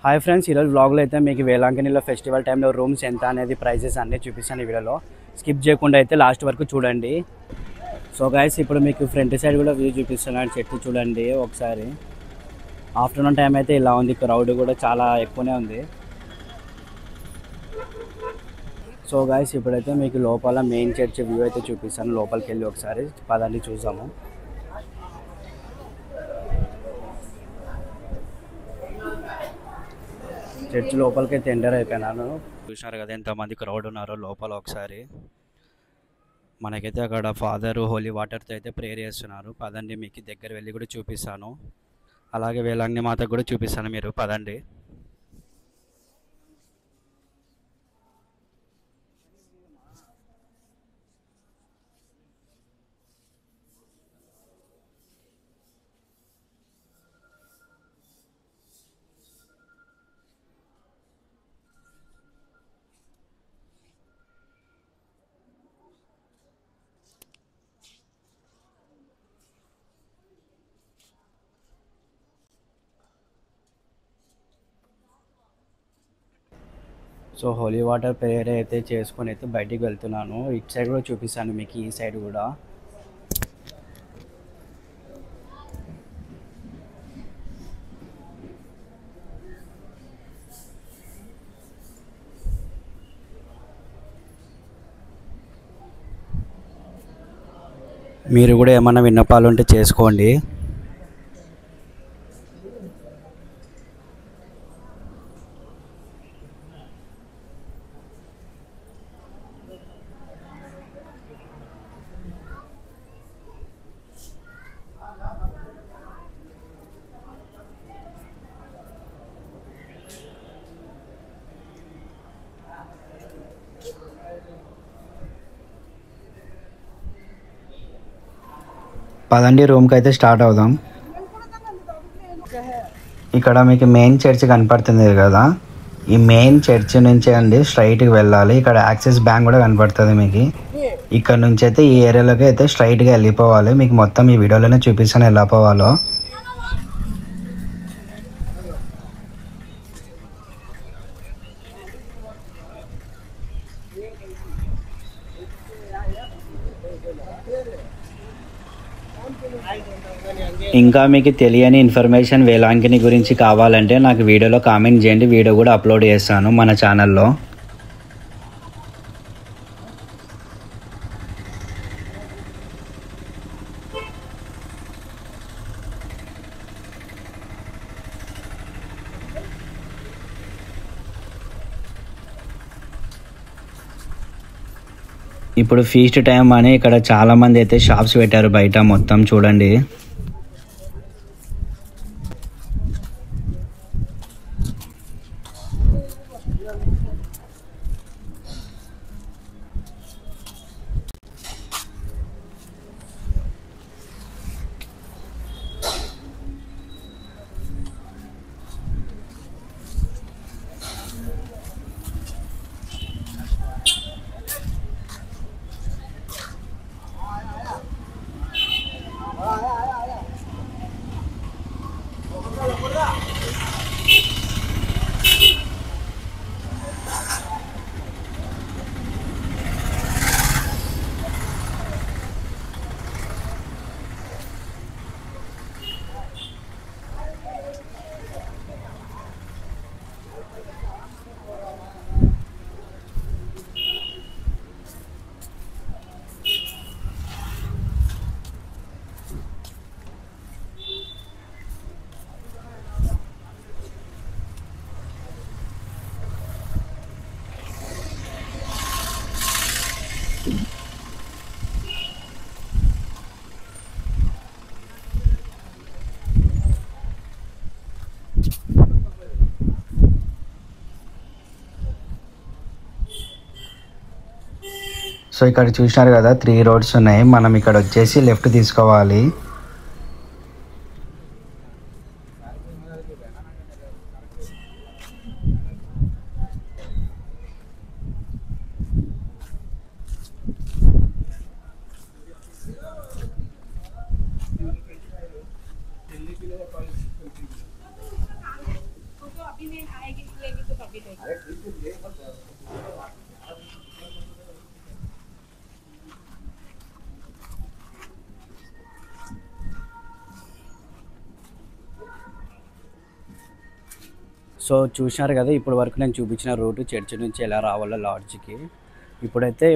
Hi friends, ఈరోజు వ్లాగ్లో అయితే మీకు వేలాంకనిలో ఫెస్టివల్ టైంలో రూమ్స్ ఎంత అనేది ప్రైజెస్ అన్నీ చూపిస్తాను ఈ వీడియోలో. స్కిప్ చేయకుండా అయితే లాస్ట్ వరకు చూడండి. సో గైస్, ఇప్పుడు మీకు ఫ్రంట్ సైడ్ కూడా వ్యూ చూపిస్తున్నాను. చెట్టు చూడండి ఒకసారి. ఆఫ్టర్నూన్ టైం అయితే ఇలా ఉంది, క్రౌడ్ కూడా చాలా ఎక్కువనే ఉంది. సో గైస్, ఇప్పుడైతే మీకు లోపల మెయిన్ చర్చ్ వ్యూ అయితే చూపిస్తాను. లోపలికి వెళ్ళి ఒకసారి పదండి చూసాము. చర్చ్ లోపలికైతే ఎంటర్ అయిపోయినాను. చూసినారు కదా ఎంతమంది క్రౌడ్ ఉన్నారో లోపల. ఒకసారి మనకైతే అక్కడ ఫాదర్ హోలీ వాటర్తో అయితే ప్రేయర్ చేస్తున్నారు. పదండి మీకు దగ్గర వెళ్ళి కూడా చూపిస్తాను. అలాగే వేలాంగిని మాతకు కూడా చూపిస్తాను, మీరు పదండి. సో హోలీ వాటర్ ప్రేయర్ అయితే చేసుకొని అయితే బయటికి వెళ్తున్నాను. ఇటు సైడ్ కూడా చూపిస్తాను మీకు, ఈ సైడ్ కూడా. మీరు కూడా ఏమన్నా విన్నపాలు ఉంటే చేసుకోండి. పదండి రూమ్కి అయితే స్టార్ట్ అవుదాం. ఇక్కడ మీకు మెయిన్ చర్చ్ కనపడుతుంది కదా, ఈ మెయిన్ చర్చ్ నుంచి అండి స్ట్రైట్కి వెళ్ళాలి. ఇక్కడ యాక్సిస్ బ్యాంక్ కూడా కనపడుతుంది మీకు. ఇక్కడ నుంచి అయితే ఈ ఏరియాలోకి అయితే స్ట్రైట్గా వెళ్ళిపోవాలి. మీకు మొత్తం ఈ వీడియోలోనే చూపిస్తాను ఎలా పోవాలో. ఇంకా మీకు తెలియని ఇన్ఫర్మేషన్ వేలాంకిని గురించి కావాలంటే నాకు వీడియోలో కామెంట్ చేయండి, వీడియో కూడా అప్లోడ్ చేస్తాను మన ఛానల్లో. ఇప్పుడు ఫీస్ట్ టైం అని ఇక్కడ చాలామంది అయితే షాప్స్ పెట్టారు బయట మొత్తం చూడండి. సో ఇక్కడ చూసినారు కదా 3 రోడ్స్ ఉన్నాయి. మనం ఇక్కడ వచ్చేసి లెఫ్ట్ తీసుకోవాలి. సో చూసినారు కదా ఇప్పుడు వరకు నేను చూపించిన రూటు చర్చి నుంచి ఎలా రావాలో లాడ్జ్కి. ఇప్పుడైతే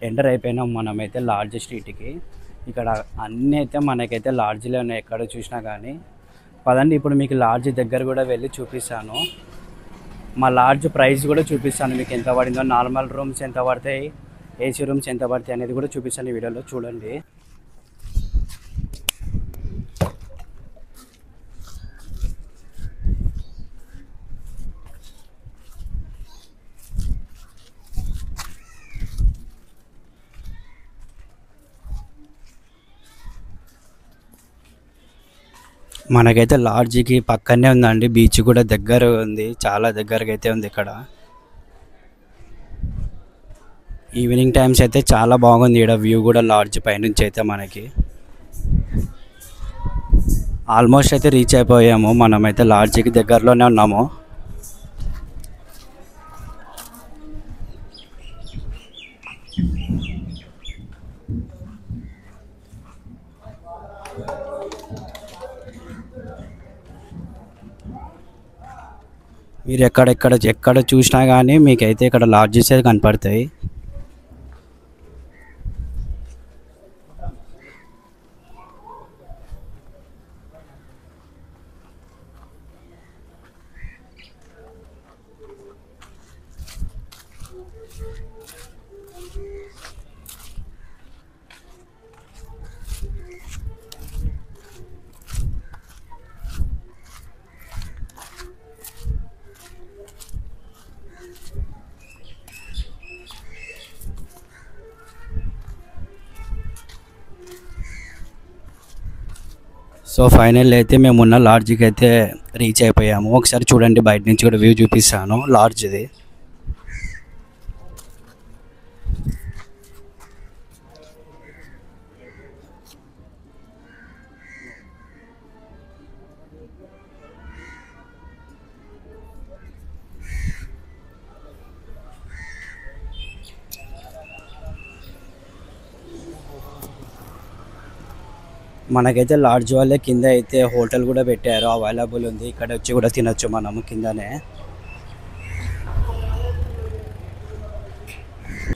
ఎంటర్ అయిపోయినాం మనమైతే లాడ్జ్ స్ట్రీట్కి. ఇక్కడ అన్నీ అయితే మనకైతే లాడ్జ్లే ఉన్నాయి ఎక్కడ చూసినా కానీ. పదండి ఇప్పుడు మీకు లాడ్జ్ దగ్గర కూడా వెళ్ళి చూపిస్తాను. మా లాడ్జ్ ప్రైస్ కూడా చూపిస్తాను మీకు ఎంత పడిందో, నార్మల్ రూమ్స్ ఎంత పడతాయి, ఏసీ రూమ్స్ ఎంత పడతాయి అనేది కూడా చూపిస్తాను ఈ వీడియోలో చూడండి. మనకైతే లాడ్జికి పక్కనే ఉందండి, బీచ్ కూడా దగ్గర ఉంది, చాలా దగ్గరగా అయితే ఉంది. ఇక్కడ ఈవినింగ్ టైమ్స్ అయితే చాలా బాగుంది ఇక్కడ వ్యూ కూడా లాడ్జ్ పైనుంచి అయితే మనకి. ఆల్మోస్ట్ అయితే రీచ్ అయిపోయాము, మనమైతే లాడ్జికి దగ్గరలోనే ఉన్నాము. మీరు ఎక్కడ చూసినా కానీ మీకైతే ఇక్కడ లాడ్జెస్ అయితే కనపడతాయి. సో ఫైనల్ అయితే మేము ఉన్న లాడ్జ్కి అయితే రీచ్ అయిపోయాము. ఒకసారి చూడండి, బయట నుంచి కూడా వ్యూ చూపిస్తాను లాడ్జ్ది. మనకైతే లాడ్జ్ వాళ్ళే కింద అయితే హోటల్ కూడా పెట్టారు, అవైలబుల్ ఉంది. ఇక్కడ వచ్చి కూడా తినొచ్చు మనము కిందనే.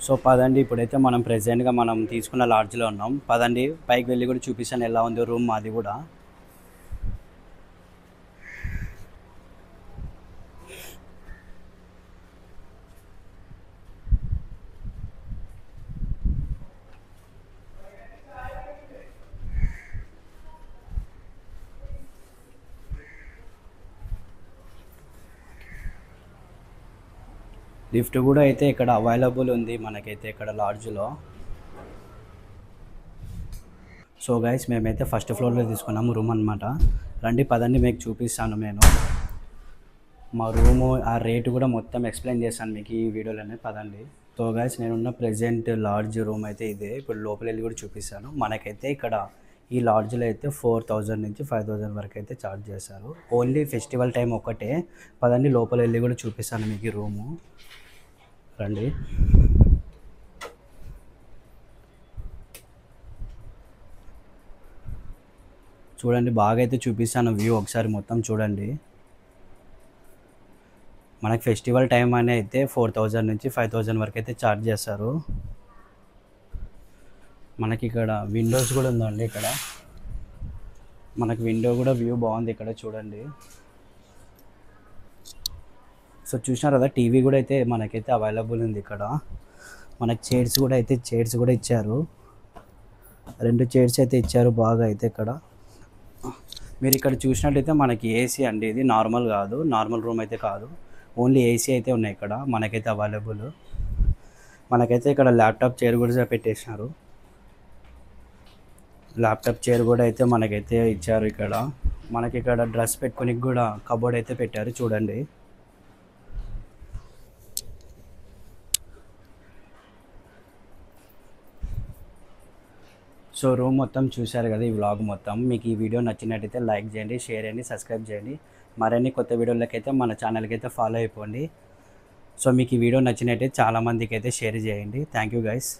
సో పదండి ఇప్పుడైతే మనం ప్రెజెంట్గా మనం తీసుకున్న లాడ్జ్లో ఉన్నాం. పదండి పైకి వెళ్ళి కూడా చూపిస్తాను ఎలా ఉంది రూమ్ అది కూడా. లిఫ్ట్ కూడా అయితే ఇక్కడ అవైలబుల్ ఉంది మనకైతే ఇక్కడ లాడ్జ్లో. సో గైస్ మేమైతే ఫస్ట్ ఫ్లోర్లో తీసుకున్నాము రూమ్ అనమాట. రండి పదండి మీకు చూపిస్తాను నేను మా రూము, ఆ రేటు కూడా మొత్తం ఎక్స్ప్లెయిన్ చేస్తాను మీకు ఈ వీడియోలోనే. పదండి. సో గైస్ నేనున్న ప్రెజెంట్ లాడ్జ్ రూమ్ అయితే ఇదే. ఇప్పుడు లోపల వెళ్ళి కూడా చూపిస్తాను. మనకైతే ఇక్కడ ఈ లాడ్జ్లో అయితే 4000 నుంచి 5000 వరకు అయితే ఛార్జ్ చేస్తారు. ఓన్లీ ఫెస్టివల్ టైం ఒక్కటే. పదండి లోపల వెళ్ళి కూడా చూపిస్తాను మీకు ఈ రూము. రండి. చూడండి బాగా అయితే చూపిస్తాను వ్యూ, ఒకసారి మొత్తం చూడండి. మనకి ఫెస్టివల్ టైం అని అయితే 4000 నుంచి 5000 వరకు అయితే ఛార్జ్ చేస్తారు. మనకి ఇక్కడ విండోస్ కూడా ఉందండి. ఇక్కడ మనకి విండో కూడా వ్యూ బాగుంది ఇక్కడ చూడండి. సో చూసినారు కదా, టీవీ కూడా అయితే మనకైతే అవైలబుల్ ఉంది ఇక్కడ. మనకి చైర్స్ కూడా ఇచ్చారు, 2 చైర్స్ అయితే ఇచ్చారు బాగా అయితే ఇక్కడ. మీరు ఇక్కడ చూసినట్టయితే మనకి ఏసీ అండి, ఇది నార్మల్ కాదు, నార్మల్ రూమ్ అయితే కాదు, ఓన్లీ ఏసీ అయితే ఉన్నాయి ఇక్కడ మనకైతే అవైలబుల్. మనకైతే ఇక్కడ ల్యాప్టాప్ చైర్ కూడా పెట్టేసినారు. ల్యాప్టాప్ చైర్ కూడా అయితే మనకైతే ఇచ్చారు ఇక్కడ. మనకి ఇక్కడ డ్రెస్ పెట్టుకోనికి కూడా కబోర్డ్ అయితే పెట్టారు చూడండి. సో రూమ్ మొత్తం చూశారు కదా, ఈ వ్లాగ్ మొత్తం. మీకు ఈ వీడియో నచ్చినట్టయితే లైక్ చేయండి, షేర్ చేయండి, సబ్స్క్రైబ్ చేయండి. మరిన్ని కొత్త వీడియోలకి అయితే మన ఛానల్కి అయితే ఫాలో అయిపోండి. సో మీకు ఈ వీడియో నచ్చినట్టయితే చాలామందికి అయితే షేర్ చేయండి. Thank you guys.